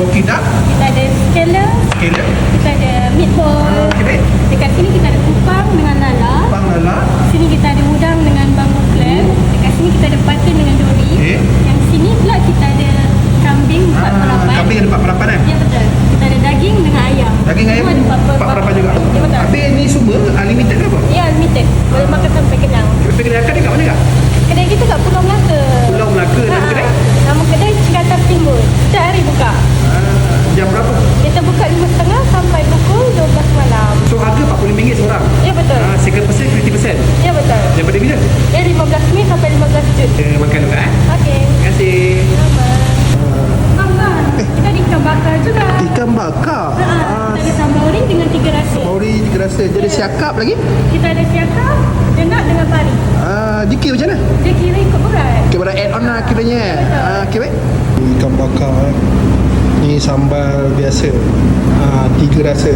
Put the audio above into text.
smoky duck. Kita ada skala, Skillet. kita ada meatball. Okay, baik. Dekat sini kita ada kupang dengan lala. Pang lala. Sini kita ada udang dengan bambu clam. Dekat sini kita ada patin dengan dori. Okey. Yang sini pula kita ada kambing 4 Kambing ada 4 perapan kan? Ya betul. Kita ada daging dengan ayam. Daging ayam Semua ada 4 perapan juga. Ya betul. Habis ni semua unlimited ke apa? Ya limited. Boleh makan sampai kenyang. Tapi kedai akan dekat mana kak? Kedai kita kat Pulau Melaka. Pulau Melaka nama kedai? Nama kedai Cikatap Timbul. Setiap hari buka. Jam berapa? Kita buka 5.30 sampai pukul 12 malam. So harga RM40 seorang. Ya betul. Second person 50%. Ya betul. Daripada bila? Ya 15 Mei sampai 15 Jun. Kita makan dulu kan? Okey. Terima kasih. Sama. Tambah. Kita ada ikan bakar juga. Ikan bakar. Kita ada sambal oring dengan 3 rasa. Ori rasa. Jadi siakap lagi? Kita ada siakap, jenak dengan pari. Dikir macam mana? Dia kira ikut berat. Okay, pada add on lah kiranya. Okay, baik. Ikan bakar. Ni sambal biasa. 3 rasa.